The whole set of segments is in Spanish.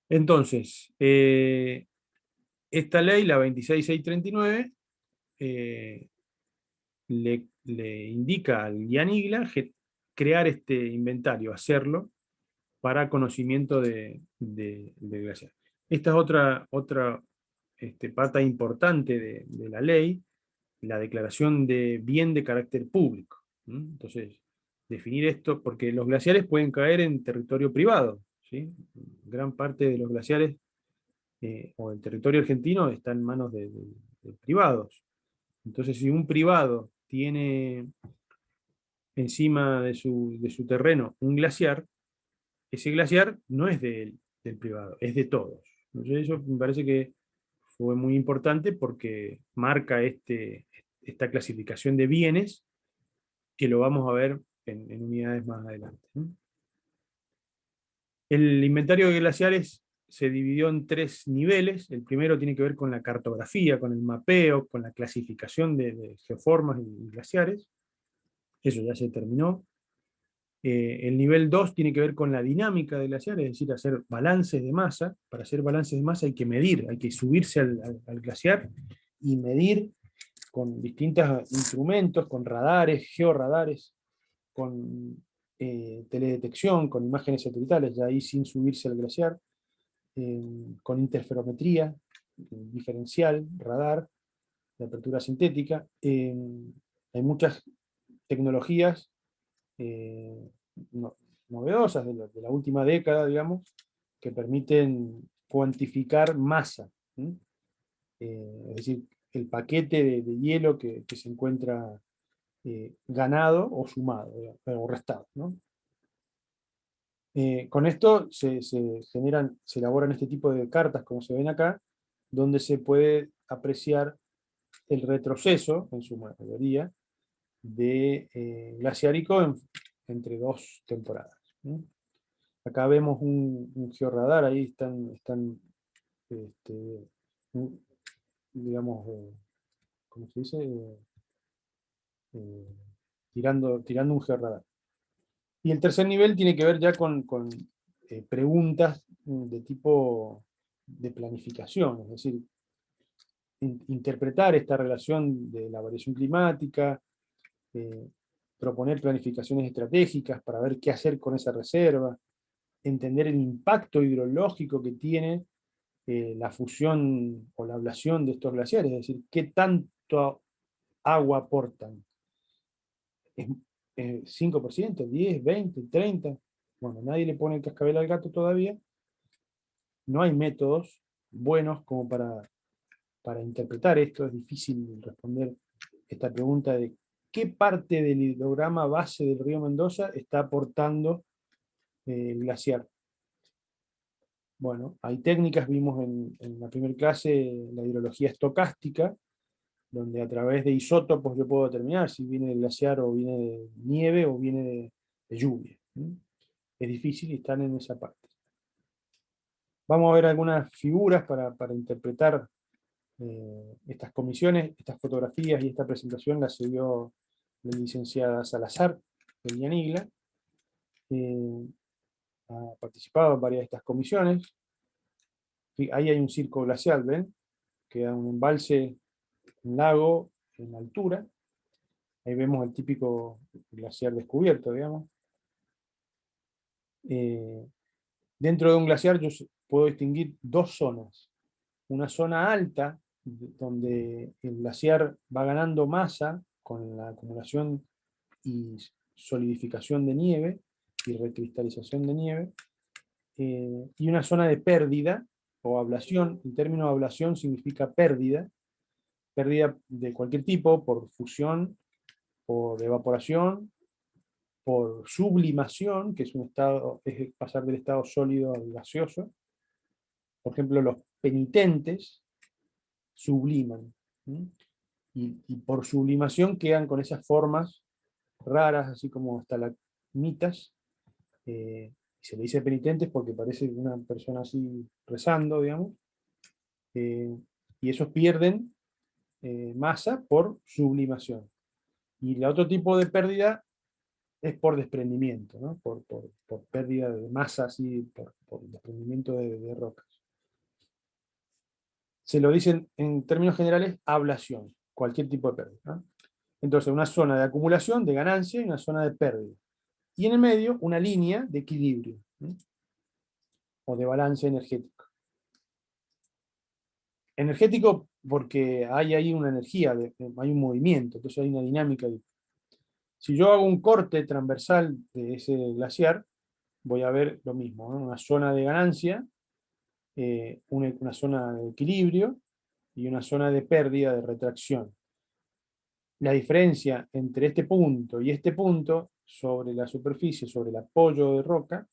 Entonces, esta ley, la 26639, le indica al IANIGLA crear este inventario, hacerlo para conocimiento de glaciar. Esta es otra pata importante de la ley, la declaración de bien de carácter público. Entonces, definir esto, porque los glaciares pueden caer en territorio privado, ¿sí? Gran parte de los glaciares o el territorio argentino está en manos de privados. Entonces, si un privado tiene encima de su terreno un glaciar, ese glaciar no es del privado, es de todos. Entonces, eso me parece que fue muy importante porque marca esta clasificación de bienes que lo vamos a ver en unidades más adelante, ¿no? El inventario de glaciares se dividió en tres niveles. El primero tiene que ver con la cartografía, con el mapeo, con la clasificación de geoformas y glaciares. Eso ya se terminó. El nivel 2 tiene que ver con la dinámica del glaciar, es decir, hacer balances de masa. Para hacer balances de masa hay que medir, hay que subirse al glaciar y medir con distintos instrumentos, con radares, georradares, con teledetección, con imágenes satelitales, ya ahí sin subirse al glaciar, con interferometría, diferencial, radar, de apertura sintética. Hay muchas tecnologías eh, no- novedosas de la última década, digamos, que permiten cuantificar masa. ¿Sí? Es decir, el paquete de hielo que se encuentra ganado o sumado, o restado, ¿no? Con esto se elaboran este tipo de cartas, como se ven acá, donde se puede apreciar el retroceso, en su mayoría, de glaciárico entre dos temporadas, ¿no? Acá vemos un georradar, ahí están este, digamos, ¿cómo se dice? Eh, tirando un georradar. Y el tercer nivel tiene que ver ya con preguntas de tipo de planificación, es decir, interpretar esta relación de la variación climática, eh, proponer planificaciones estratégicas para ver qué hacer con esa reserva, entender el impacto hidrológico que tiene la fusión o la ablación de estos glaciares, es decir, qué tanto agua aportan. ¿Es, 5%, 10, 20, 30? Bueno, nadie le pone el cascabel al gato todavía. No hay métodos buenos como para interpretar esto. Es difícil responder esta pregunta de qué parte del hidrograma base del río Mendoza está aportando el glaciar. Bueno, hay técnicas, vimos en la primera clase la hidrología estocástica, donde a través de isótopos yo puedo determinar si viene del glaciar o viene de nieve o viene de lluvia. Es difícil y están en esa parte. Vamos a ver algunas figuras para interpretar estas comisiones, estas fotografías y esta presentación las dio la licenciada Salazar de Villanigla. Ha participado en varias de estas comisiones. Ahí hay un circo glacial, ¿ven? Queda un embalse, un lago en altura. Ahí vemos el típico glaciar descubierto, digamos. Eh, Dentro de un glaciar yo puedo distinguir dos zonas. Una zona alta, donde el glaciar va ganando masa con la acumulación y solidificación de nieve y recristalización de nieve, y una zona de pérdida o ablación. El término ablación significa pérdida de cualquier tipo, por fusión, por evaporación, por sublimación, que es un estado, es pasar del estado sólido al gaseoso. Por ejemplo, los penitentes subliman, ¿sí? Y por sublimación quedan con esas formas raras, así como estalagmitas. Se le dice penitentes porque parece una persona así rezando, digamos. eh, y esos pierden masa por sublimación. Y el otro tipo de pérdida es por desprendimiento, ¿no? Por pérdida de masa, así, por el desprendimiento de rocas. Se lo dicen en términos generales ablación, cualquier tipo de pérdida, ¿no? Entonces, una zona de acumulación, de ganancia, y una zona de pérdida. Y en el medio, una línea de equilibrio, ¿no? O de balance energético. Energético porque hay ahí una energía, hay un movimiento, entonces hay una dinámica. Si yo hago un corte transversal de ese glaciar, voy a ver lo mismo, ¿no? Una zona de ganancia, una zona de equilibrio y una zona de pérdida, de retracción. La diferencia entre este punto y este punto sobre la superficie, sobre el apoyo de roca,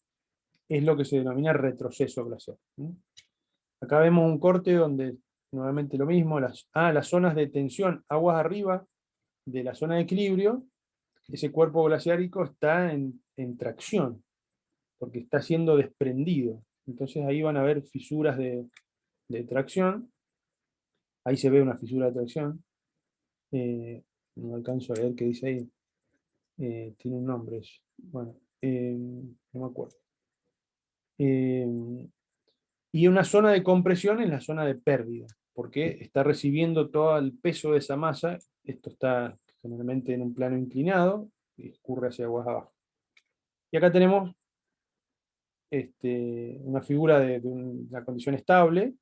es lo que se denomina retroceso glaciar. Acá vemos un corte donde nuevamente lo mismo, las zonas de tensión aguas arriba de la zona de equilibrio, ese cuerpo glaciárico está en tracción, porque está siendo desprendido. Entonces ahí van a haber fisuras de tracción, ahí se ve una fisura de tracción, no alcanzo a ver qué dice ahí, tiene un nombre, bueno, no me acuerdo. Y una zona de compresión en la zona de pérdida, porque está recibiendo todo el peso de esa masa, esto está generalmente en un plano inclinado, y escurre hacia aguas abajo. Y acá tenemos una figura de una condición estable,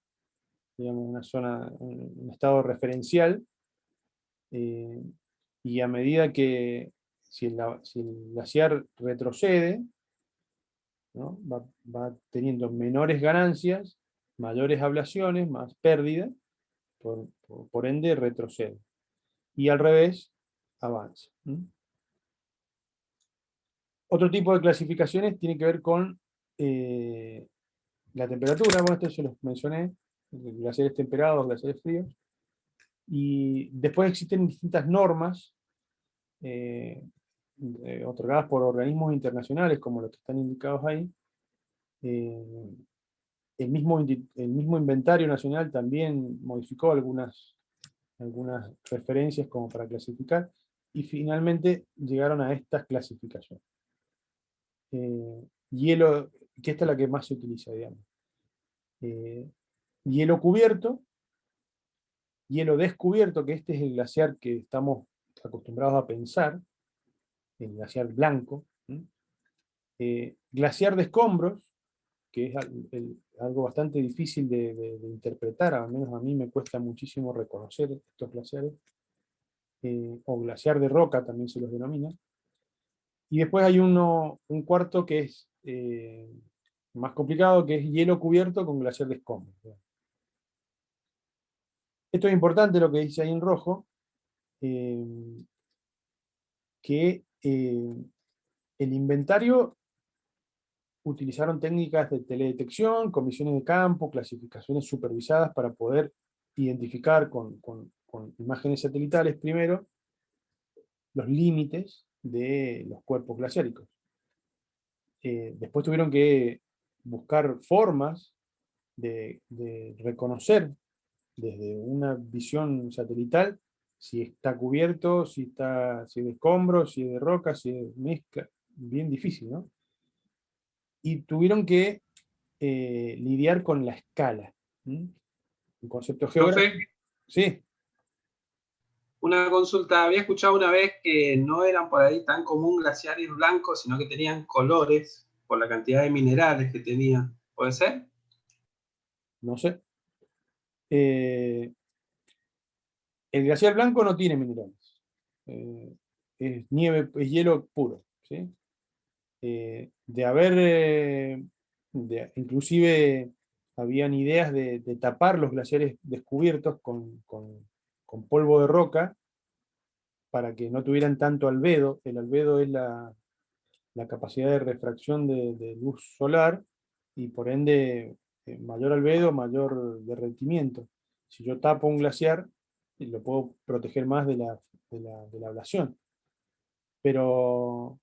digamos una zona, un estado referencial, y a medida que si el glaciar retrocede, ¿no? va teniendo menores ganancias, mayores ablaciones, más pérdida, por ende retrocede. Y al revés, avanza. Otro tipo de clasificaciones tiene que ver con la temperatura, bueno, esto se los mencioné, glaciares temperados, glaciares fríos, y después existen distintas normas otorgadas por organismos internacionales, como los que están indicados ahí. El mismo inventario nacional también modificó algunas referencias como para clasificar, y finalmente llegaron a estas clasificaciones. Hielo, que esta es la que más se utiliza, digamos. Hielo cubierto, hielo descubierto, que este es el glaciar que estamos acostumbrados a pensar, el glaciar blanco. Glaciar de escombros, que es algo bastante difícil de interpretar, al menos a mí me cuesta muchísimo reconocer estos glaciares, o glaciar de roca también se los denomina. Y después hay un cuarto que es más complicado, que es hielo cubierto con glaciar de escombros. Esto es importante lo que dice ahí en rojo, que el inventario utilizaron técnicas de teledetección, comisiones de campo, clasificaciones supervisadas para poder identificar con imágenes satelitales primero los límites de los cuerpos glaciáricos. Después tuvieron que buscar formas de reconocer desde una visión satelital si está cubierto, si es de escombros, si es de roca, si es mezcla, bien difícil, ¿no? Y tuvieron que lidiar con la escala. Un concepto geográfico. Profe, Sí. una consulta. Había escuchado una vez que no eran por ahí tan común glaciares blancos, sino que tenían colores por la cantidad de minerales que tenían. ¿Puede ser? No sé. El glaciar blanco no tiene minerales. Es nieve, es hielo puro. ¿Sí? De haber, inclusive habían ideas de tapar los glaciares descubiertos con polvo de roca para que no tuvieran tanto albedo. El albedo es la capacidad de refracción de luz solar, y por ende mayor albedo, mayor derretimiento. Si yo tapo un glaciar, lo puedo proteger más de la ablación. Pero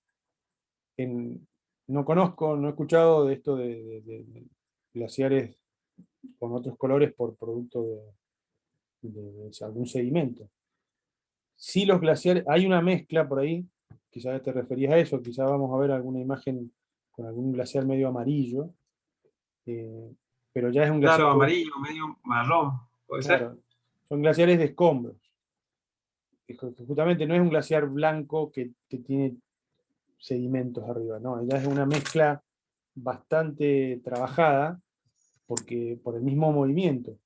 no conozco, no he escuchado de esto de glaciares con otros colores por producto de algún sedimento. Sí, los glaciares, hay una mezcla por ahí, quizás te referías a eso, quizás vamos a ver alguna imagen con algún glaciar medio amarillo, pero ya es un glaciar. Claro, amarillo, medio marrón, ¿puede ser? Claro, son glaciares de escombros. Justamente no es un glaciar blanco que tiene sedimentos arriba, no, ya es una mezcla bastante trabajada por el mismo movimiento.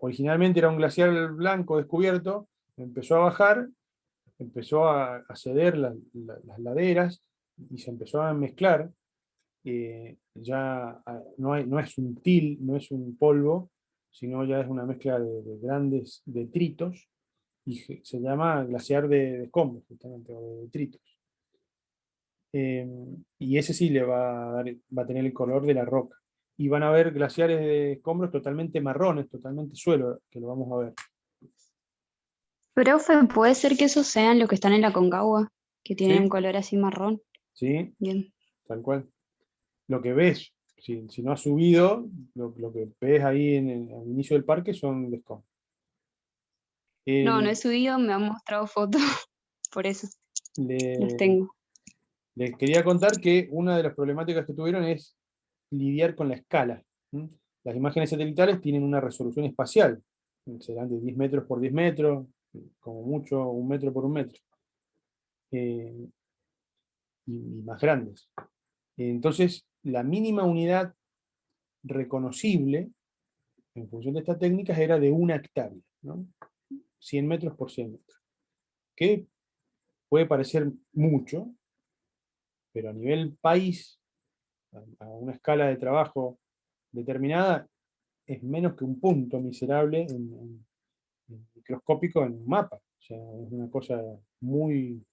Originalmente era un glaciar blanco descubierto, empezó a bajar, empezó a ceder las laderas y se empezó a mezclar. Ya no es un til, no es un polvo, sino ya es una mezcla de grandes detritos y se llama glaciar de escombros, justamente, o de detritos. Y ese sí va a tener el color de la roca. Y van a haber glaciares de escombros totalmente marrones, totalmente suelo, que lo vamos a ver. Profe, ¿puede ser que esos sean los que están en la Concagua? Que tienen un ¿Sí? color así marrón. ¿Sí? Bien. Tal cual. Lo que ves, si no has subido, lo que ves ahí al inicio del parque son de escombros. No, no he El- subido, me han mostrado fotos, por eso las le- tengo. Les quería contar que una de las problemáticas que tuvieron es lidiar con la escala. ¿Mm? Las imágenes satelitales tienen una resolución espacial, serán de 10 metros por 10 metros, como mucho 1 metro por 1 metro, eh, y más grandes. Entonces, la mínima unidad reconocible en función de estas técnicas era de 1 hectárea, ¿no? 100 metros por 100 metros, que puede parecer mucho, pero a nivel país, a una escala de trabajo determinada, es menos que un punto miserable en microscópico en un mapa. O sea, es una cosa muy,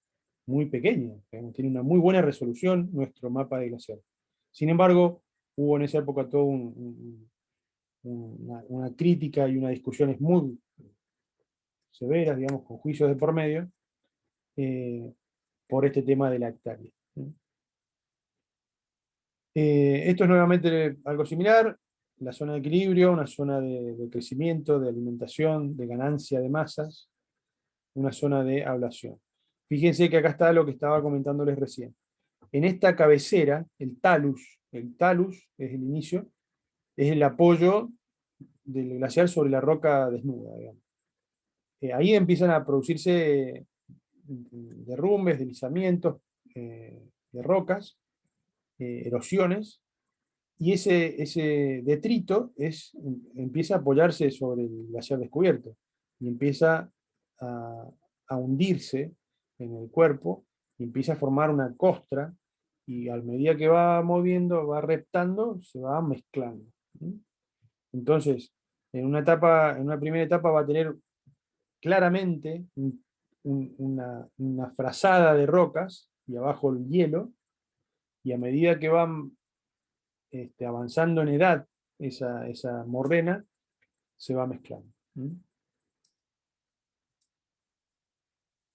muy pequeña. Digamos, tiene una muy buena resolución nuestro mapa de glaciar. Sin embargo, hubo en esa época toda una crítica y unas discusiones muy severas, digamos, con juicios de por medio, eh, por este tema de la hectárea. Esto es nuevamente algo similar, la zona de equilibrio, una zona de crecimiento, de alimentación, de ganancia de masas, una zona de ablación. Fíjense que acá está lo que estaba comentándoles recién. En esta cabecera, el talus es el inicio, es el apoyo del glaciar sobre la roca desnuda, digamos. Ahí empiezan a producirse derrumbes, deslizamientos de rocas, erosiones, y ese detrito empieza a apoyarse sobre el glaciar descubierto y empieza a, a hundirse en el cuerpo y empieza a formar una costra y a medida que va moviendo, va reptando, se va mezclando. Entonces, en una primera etapa va a tener claramente una frazada de rocas y abajo el hielo, y a medida que van avanzando en edad esa morrena, se va mezclando.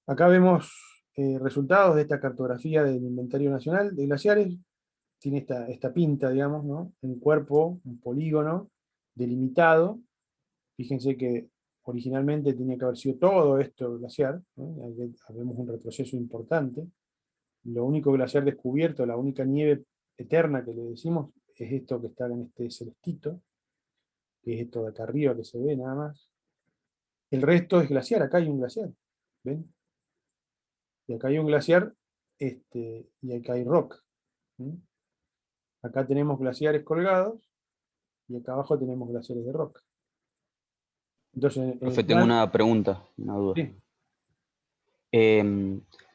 Acá vemos resultados de esta cartografía del Inventario Nacional de Glaciares. Tiene esta pinta, digamos, ¿no? Un cuerpo, un polígono delimitado. Fíjense que originalmente tenía que haber sido todo esto glaciar, ¿no? Vemos un retroceso importante. Lo único glaciar descubierto, la única nieve eterna que le decimos, es esto que está en este celestito, que es esto de acá arriba que se ve nada más. El resto es glaciar, acá hay un glaciar, ¿ven? Y acá hay un glaciar, y acá hay roca. Acá tenemos glaciares colgados, y acá abajo tenemos glaciares de roca. Entonces, en el Profe, tengo plan, una pregunta, una duda. sí,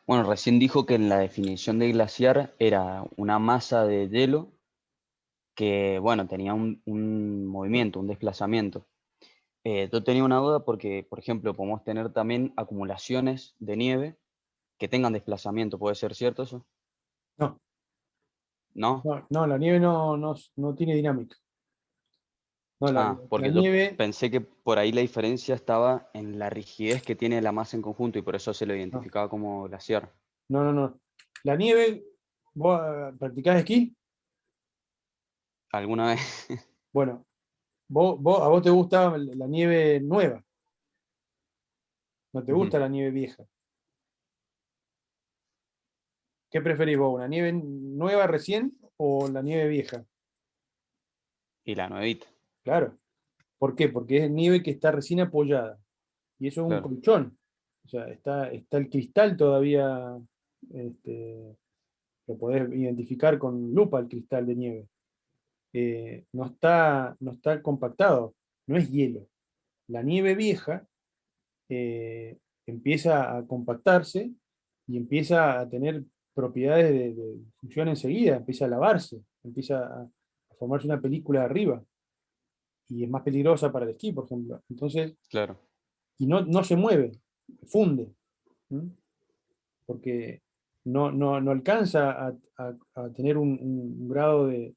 Bueno, recién dijo que en la definición de glaciar era una masa de hielo que, bueno, tenía un movimiento, un desplazamiento. Yo tenía una duda porque, por ejemplo, podemos tener también acumulaciones de nieve que tengan desplazamiento. ¿Puede ser cierto eso? no, ¿No? no, la nieve no tiene dinámica. No, la Porque yo nieve, pensé que por ahí la diferencia estaba en la rigidez que tiene la masa en conjunto y por eso se lo no, identificaba como glaciar. no. La nieve, ¿vos practicás esquí? ¿Alguna vez? Bueno, a vos te gusta la nieve nueva, no te Ujú. gusta la nieve vieja. ¿Qué preferís vos, una nieve nueva recién o la nieve vieja? Y la nuevita. Claro. ¿Por qué? Porque es nieve que está recién apoyada. Y eso es un Claro. colchón. O sea, está el cristal todavía, este, lo podés identificar con lupa el cristal de nieve. No está compactado, no es hielo. La nieve vieja empieza a compactarse y empieza a tener propiedades de fusión enseguida, empieza a lavarse, empieza a formarse una película de arriba y es más peligrosa para el esquí, por ejemplo. Entonces, Claro. y no se mueve, funde, ¿m? Porque no alcanza a tener un grado de,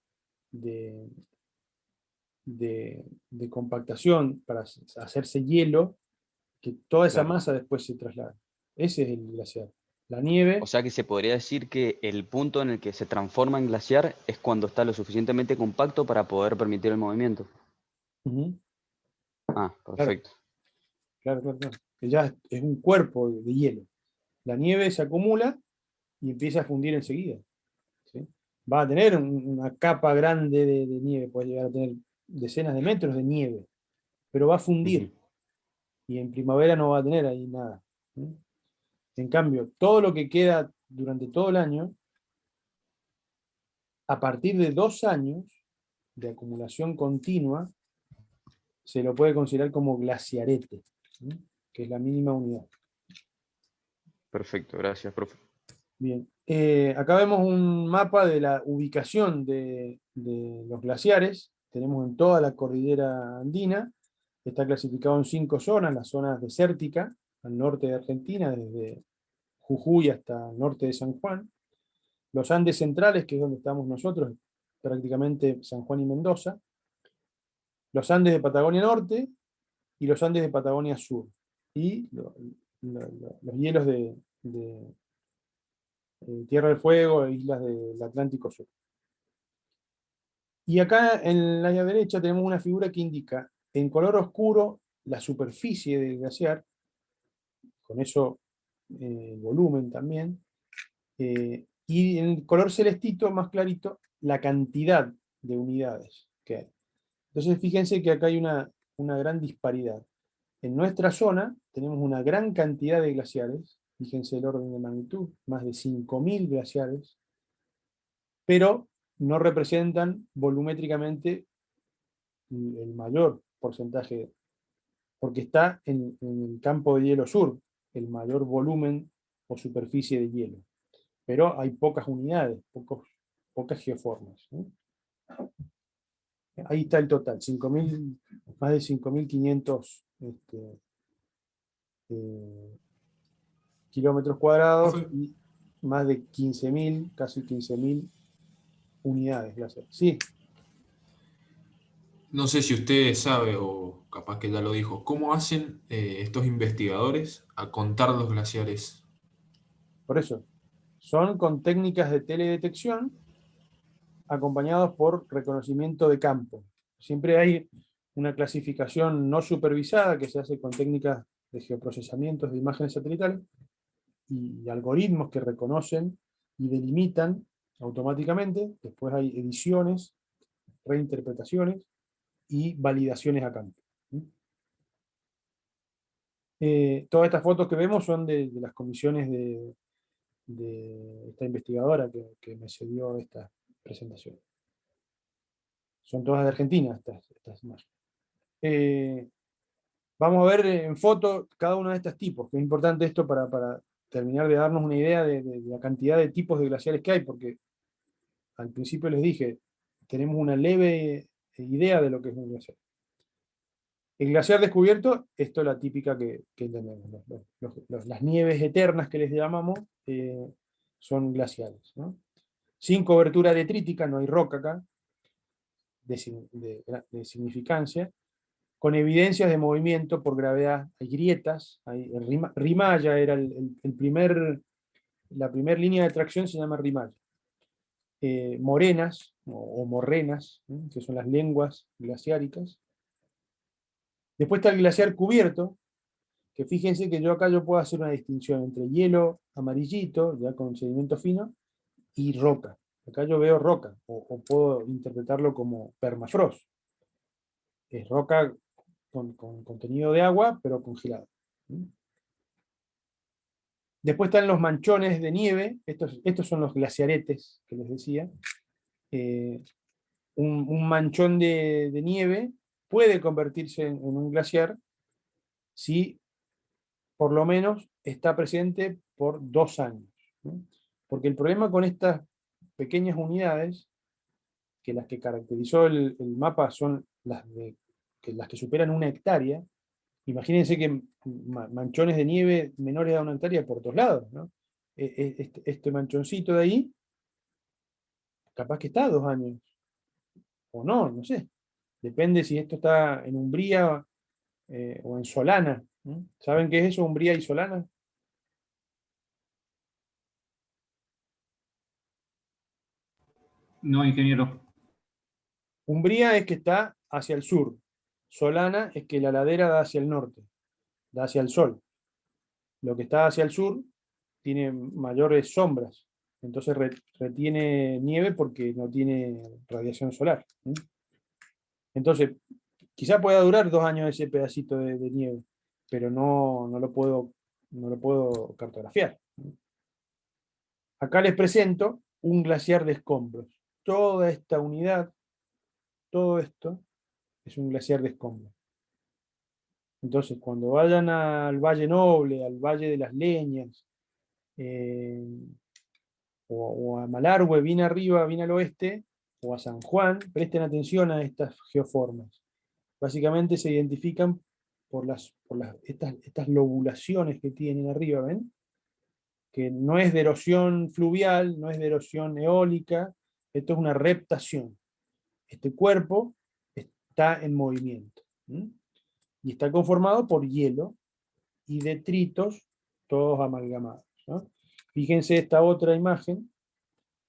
de compactación para hacerse hielo, que toda esa Claro. masa después se traslada. Ese es el glaciar. La O nieve, sea que se podría decir que el punto en el que se transforma en glaciar es cuando está lo suficientemente compacto para poder permitir el movimiento. ujú, Ah, claro, perfecto. claro. Que ya es un cuerpo de hielo. La nieve se acumula y empieza a fundir enseguida. ¿Sí? Va a tener una capa grande de nieve, puede llegar a tener decenas de metros de nieve, pero va a Ujú. fundir y en primavera no va a tener ahí nada. ¿Sí? En cambio, todo lo que queda durante todo el año, a partir de 2 años de acumulación continua, se lo puede considerar como glaciarete, ¿sí? Que es la mínima unidad. Perfecto, gracias, profe. Bien, acá vemos un mapa de la ubicación de los glaciares. Tenemos en toda la cordillera andina. Está clasificado en 5 zonas: la zona desértica, al norte de Argentina, desde Jujuy hasta el norte de San Juan. Los Andes centrales, que es donde estamos nosotros, prácticamente San Juan y Mendoza. Los Andes de Patagonia Norte y los Andes de Patagonia Sur. Y los hielos de Tierra del Fuego e islas del Atlántico Sur. Y acá en la derecha tenemos una figura que indica en color oscuro la superficie del glaciar, con eso el volumen también, y en color celestito, más clarito, la cantidad de unidades que hay. Entonces fíjense que acá hay una gran disparidad. En nuestra zona tenemos una gran cantidad de glaciares, fíjense el orden de magnitud, más de 5.000 glaciares, pero no representan volumétricamente el mayor porcentaje, porque está en el campo de hielo sur, el mayor volumen o superficie de hielo. Pero hay pocas unidades, pocas geoformas, ¿no? Ahí está el total, 5.000, más de 5.500 kilómetros cuadrados Profe, y más de 15.000, casi 15.000 unidades glaciares. Sí, no sé si usted sabe o capaz que ya lo dijo, ¿cómo hacen estos investigadores a contar los glaciares? por eso. Son con técnicas de teledetección acompañados por reconocimiento de campo. Siempre hay una clasificación no supervisada que se hace con técnicas de geoprocesamientos de imágenes satelitales y algoritmos que reconocen y delimitan automáticamente. Después hay ediciones, reinterpretaciones y validaciones a campo. Todas estas fotos que vemos son de las comisiones de esta investigadora que me cedió esta presentación. Son todas de Argentina estas imágenes. Vamos a ver en foto cada uno de estos tipos, que es importante esto para terminar de darnos una idea de la cantidad de tipos de glaciares que hay, porque al principio les dije, tenemos una leve idea de lo que es un glaciar. El glaciar descubierto, esto es la típica que entendemos. Las nieves eternas que les llamamos son glaciares, ¿no? Sin cobertura detrítica, no hay roca acá, de significancia, con evidencias de movimiento por gravedad. Hay grietas, Rimaya era la primera línea de tracción, se llama Rimaya. Morenas o morrenas, ¿sí? Que son las lenguas glaciáricas. Después está el glaciar cubierto, que fíjense que yo puedo hacer una distinción entre hielo amarillito, ya con sedimento fino, y roca. Acá yo veo roca, o puedo interpretarlo como permafrost. Es roca con contenido de agua, pero congelado. Después están los manchones de nieve, estos son los glaciaretes que les decía. Un manchón de nieve puede convertirse en un glaciar si por lo menos está presente por 2 años, ¿no? Porque el problema con estas pequeñas unidades, que las que caracterizó el mapa son las que superan 1 hectárea. Imagínense que manchones de nieve menores a 1 hectárea por todos lados, ¿no? Este manchoncito de ahí, capaz que está 2 años, o no, no sé. Depende si esto está en Umbría o en Solana, ¿no? ¿Saben qué es eso, Umbría y Solana? No, ingeniero. Umbría es que está hacia el sur. Solana es que la ladera da hacia el norte, da hacia el sol. Lo que está hacia el sur tiene mayores sombras, entonces retiene nieve porque no tiene radiación solar. Entonces, quizá pueda durar 2 años ese pedacito de nieve, pero no lo puedo cartografiar. Acá les presento un glaciar de escombros. Toda esta unidad, todo esto, es un glaciar de escombros. Entonces, cuando vayan al Valle Noble, al Valle de las Leñas, o a Malargüe, bien arriba, bien al oeste, o a San Juan, presten atención a estas geoformas. Básicamente se identifican por estas lobulaciones que tienen arriba, ¿ven? Que no es de erosión fluvial, no es de erosión eólica, esto es una reptación. Este cuerpo está en movimiento, y está conformado por hielo y detritos, todos amalgamados, ¿no? Fíjense esta otra imagen,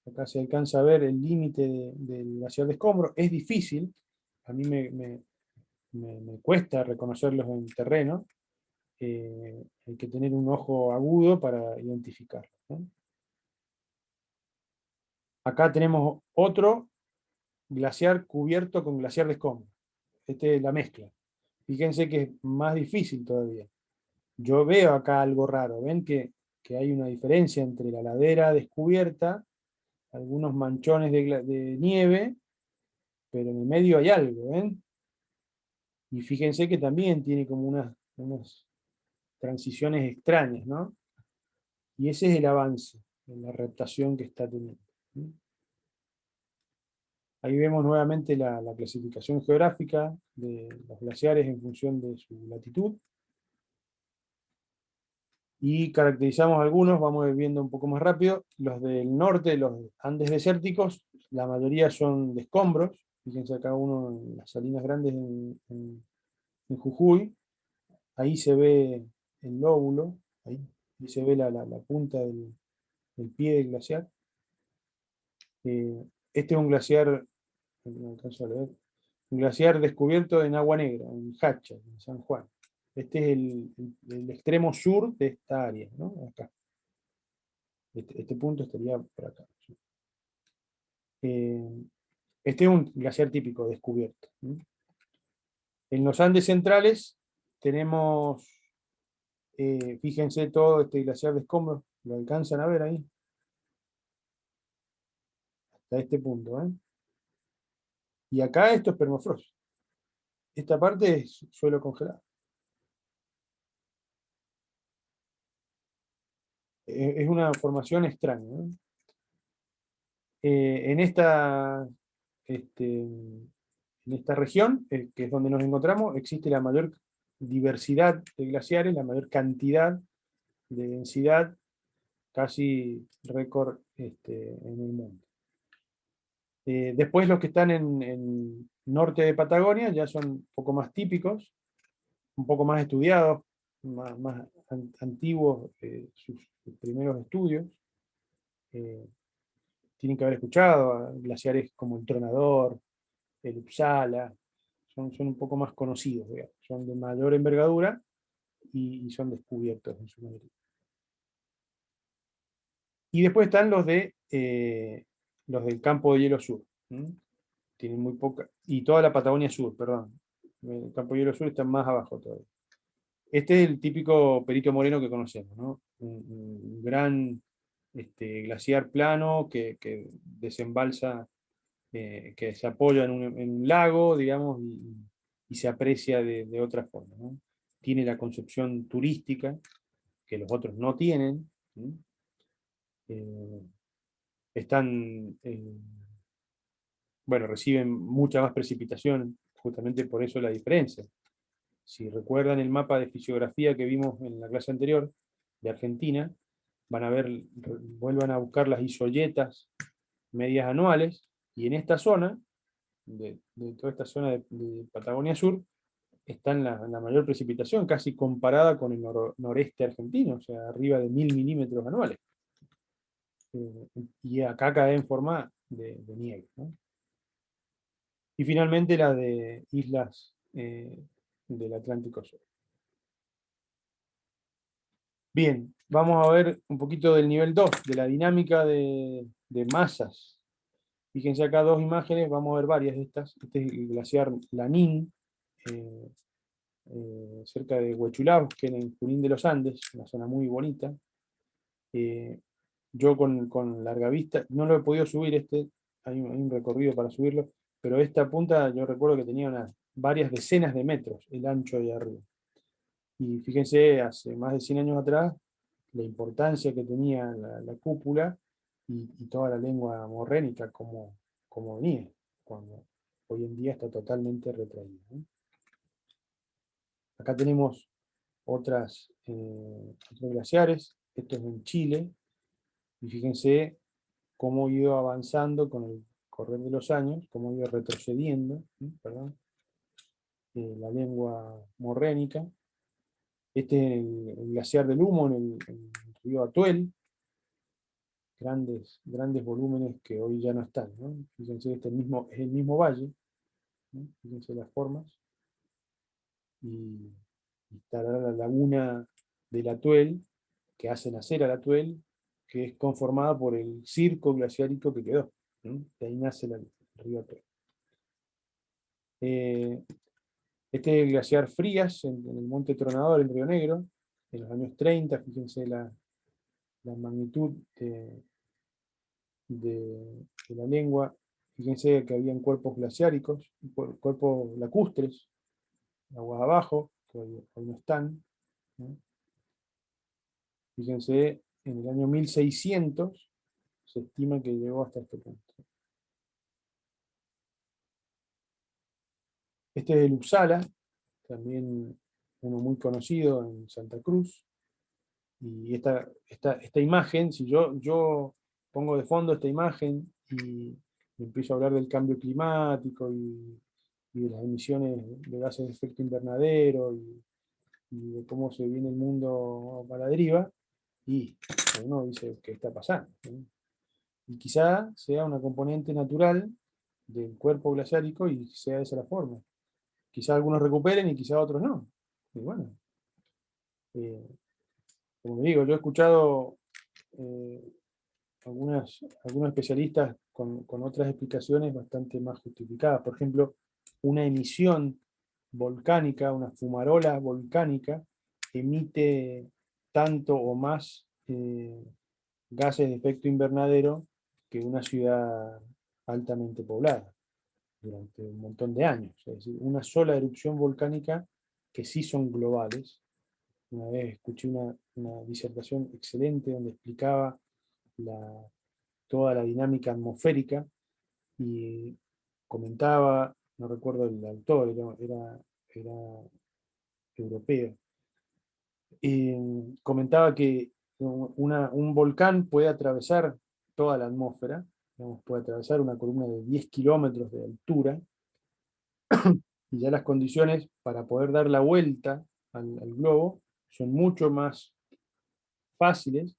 acá se alcanza a ver el límite del glaciar de escombros. Es difícil, a mí me cuesta reconocerlos en terreno, hay que tener un ojo agudo para identificarlos, ¿no? Acá tenemos otro glaciar cubierto con glaciar de escombros. Este es la mezcla. Fíjense que es más difícil todavía. Yo veo acá algo raro. Ven que hay una diferencia entre la ladera descubierta, algunos manchones de nieve, pero en el medio hay algo, ¿ven? Y fíjense que también tiene como unas transiciones extrañas, ¿no? Y ese es el avance en la reptación que está teniendo. Ahí vemos nuevamente la clasificación geográfica de los glaciares en función de su latitud. Y caracterizamos algunos, vamos viendo un poco más rápido. Los del norte, los Andes desérticos, la mayoría son de escombros. Fíjense acá uno en las Salinas Grandes en Jujuy. Ahí se ve el lóbulo, ahí se ve la punta del pie del glaciar. Este es un glaciar, no alcanzo a leer, un glaciar descubierto en Agua Negra, en Hacha, en San Juan. Este es el extremo sur de esta área, ¿no? Acá. Este punto estaría por acá. Este es un glaciar típico descubierto. En los Andes centrales tenemos, fíjense todo este glaciar de escombros, lo alcanzan a ver ahí, hasta este punto, ¿eh? Y acá esto es permafrost. Esta parte es suelo congelado. Es una formación extraña, ¿no? En esta región, que es donde nos encontramos, existe la mayor diversidad de glaciares, la mayor cantidad de densidad, casi récord en el mundo. Después los que están en norte de Patagonia ya son un poco más típicos, un poco más estudiados, más antiguos sus primeros estudios. Tienen que haber escuchado a glaciares como el Tronador, el Uppsala, son un poco más conocidos, digamos. Son de mayor envergadura y son descubiertos en su mayoría. Y después están los de los del campo de hielo sur. Tienen muy poca, y toda la Patagonia sur, perdón. El campo de hielo sur está más abajo todavía. Este es el típico Perito Moreno que conocemos, ¿no? Un gran glaciar plano que desembalsa, que se apoya en un lago, digamos, y se aprecia de otra forma, ¿no? Tiene la concepción turística que los otros no tienen. Están, bueno, reciben mucha más precipitación, justamente por eso la diferencia. Si recuerdan el mapa de fisiografía que vimos en la clase anterior de Argentina, van a ver, vuelvan a buscar las isoyetas medias anuales, y en esta zona, de toda esta zona de Patagonia Sur, está en la mayor precipitación, casi comparada con el noreste argentino, o sea, arriba de 1000 milímetros anuales. Y acá cae en forma de nieve, ¿no? Y finalmente la de islas del Atlántico Sur. Bien, vamos a ver un poquito del nivel 2, de la dinámica de masas. Fíjense acá dos imágenes, vamos a ver varias de estas. Este es el glaciar Lanín, cerca de Huechulabque, en Junín de los Andes, una zona muy bonita. Yo con larga vista, no lo he podido subir hay un recorrido para subirlo, pero esta punta yo recuerdo que tenía varias decenas de metros el ancho de arriba. Y fíjense, hace más de 100 años atrás, la importancia que tenía la cúpula y toda la lengua morrénica como venía, cuando hoy en día está totalmente retraída, ¿no? Acá tenemos otros glaciares, esto es en Chile, y fíjense cómo ha ido avanzando con el correr de los años, cómo ha ido retrocediendo, perdón, la lengua morrénica. Este es el glaciar del Humo en el río Atuel, grandes volúmenes que hoy ya no están, ¿no? Fíjense, es el mismo valle, ¿no? Fíjense las formas, y está la laguna del Atuel, que hace nacer al Atuel, que es conformada por el circo glaciárico que quedó, ¿no? De ahí nace el río Atuel. Este es el glaciar Frías, en el Monte Tronador, en Río Negro, en los años 30, fíjense la magnitud de la lengua. Fíjense que habían cuerpos glaciáricos, cuerpos lacustres, aguas abajo, que hoy no están, ¿no? Fíjense, en el año 1600 se estima que llegó hasta este punto. Este es el Uppsala, también uno muy conocido en Santa Cruz. Y esta imagen, si yo pongo de fondo esta imagen y empiezo a hablar del cambio climático y de las emisiones de gases de efecto invernadero y de cómo se viene el mundo para la deriva, y uno dice, ¿qué está pasando? Y quizá sea una componente natural del cuerpo glaciárico y sea de esa la forma. Quizá algunos recuperen y quizá otros no. Y bueno, como digo, yo he escuchado algunos especialistas con otras explicaciones bastante más justificadas. Por ejemplo, una emisión volcánica, una fumarola volcánica, emite tanto o más gases de efecto invernadero que una ciudad altamente poblada durante un montón de años. Es decir, una sola erupción volcánica, que sí son globales. Una vez escuché una disertación excelente donde explicaba toda la dinámica atmosférica y comentaba, no recuerdo el autor, era europeo, comentaba que un volcán puede atravesar toda la atmósfera, digamos, puede atravesar una columna de 10 kilómetros de altura, y ya las condiciones para poder dar la vuelta al globo son mucho más fáciles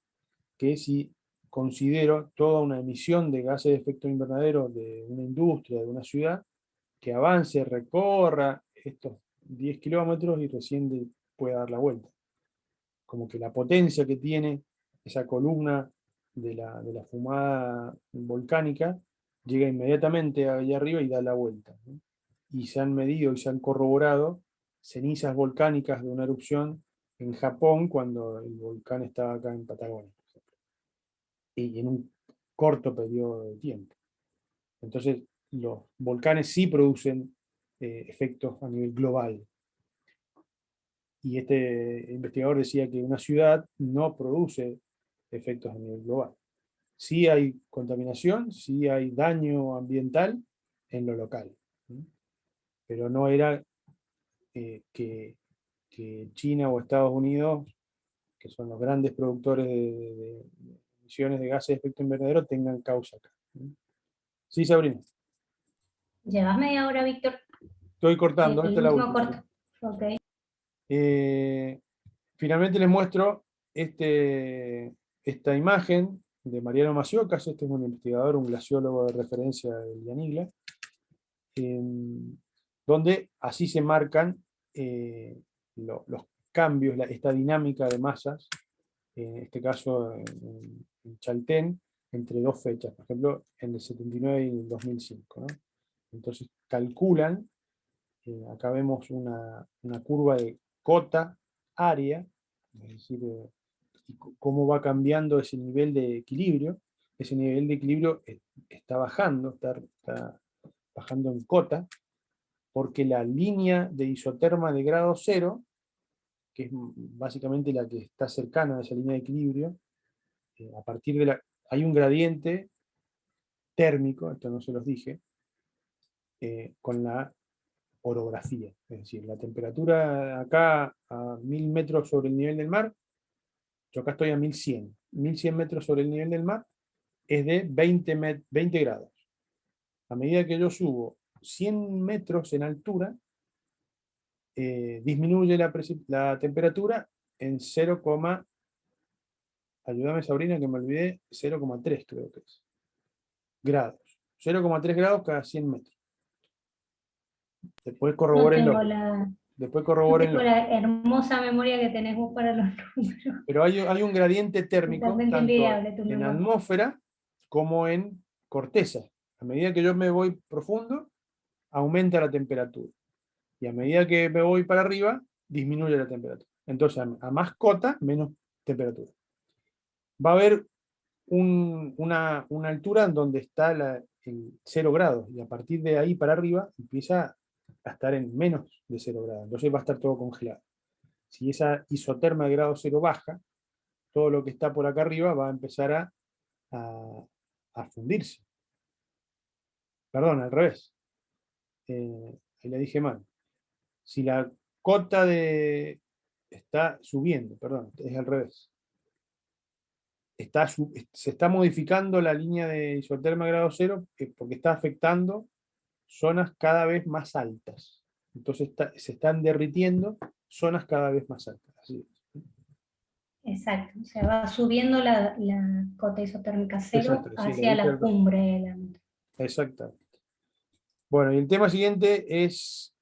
que si considero toda una emisión de gases de efecto invernadero de una industria, de una ciudad, que avance, recorra estos 10 kilómetros y recién pueda dar la vuelta. Como que la potencia que tiene esa columna de la fumada volcánica llega inmediatamente allá arriba y da la vuelta, ¿no? Y se han medido y se han corroborado cenizas volcánicas de una erupción en Japón cuando el volcán estaba acá en Patagonia, por ejemplo, y en un corto periodo de tiempo. Entonces, los volcanes sí producen efectos a nivel global. Y este investigador decía que una ciudad no produce efectos a nivel global. Sí hay contaminación, sí hay daño ambiental en lo local, ¿sí? Pero no era que China o Estados Unidos, que son los grandes productores de emisiones de gases de efecto invernadero, tengan causa acá, ¿sí? Sí, Sabrina. Llevas media hora, Víctor. Estoy cortando, El esta es la último última. corto. Ok. Finalmente les muestro esta imagen de Mariano Maciocas. Este es un investigador, un glaciólogo de referencia del Yanigla, donde así se marcan los cambios, esta dinámica de masas, en este caso en Chaltén, entre dos fechas, por ejemplo, en el 79 y el 2005, ¿no? Entonces calculan, acá vemos una curva de cota área, es decir, cómo va cambiando ese nivel de equilibrio. Ese nivel de equilibrio está bajando, está bajando en cota, porque la línea de isoterma de grado cero, que es básicamente la que está cercana a esa línea de equilibrio, a partir de hay un gradiente térmico, esto no se los dije, con la orografía, es decir, la temperatura acá a 1000 metros sobre el nivel del mar, yo acá estoy a 1100 metros sobre el nivel del mar, es de 20 grados. A medida que yo subo 100 metros en altura, disminuye la temperatura en 0, ayúdame Sabrina que me olvidé, 0,3 creo que es, grados. 0,3 grados cada 100 metros. Después No corrobórenlo. tengo la hermosa memoria que tenés vos para los números. Pero hay un gradiente térmico Totalmente tanto envidiable tu en memoria. atmósfera como en corteza. A medida que yo me voy profundo, aumenta la temperatura. Y a medida que me voy para arriba, disminuye la temperatura. Entonces, a más cota, menos temperatura. Va a haber una altura en donde está el 0 grados, y a partir de ahí para arriba empieza a estar en menos de 0 grados. Entonces va a estar todo congelado. Si esa isoterma de grado cero baja, todo lo que está por acá arriba va a empezar a fundirse. Perdón, al revés. Ahí le dije mal. Si la cota está subiendo, perdón, es al revés. Se está modificando la línea de isoterma grado cero porque está afectando zonas cada vez más altas. Entonces se están derritiendo zonas cada vez más altas. Así es. Exacto, se va subiendo la cota isotérmica cero Exacto, sí, hacia lo dije la cumbre de la montaña. Exactamente. Bueno, y el tema siguiente es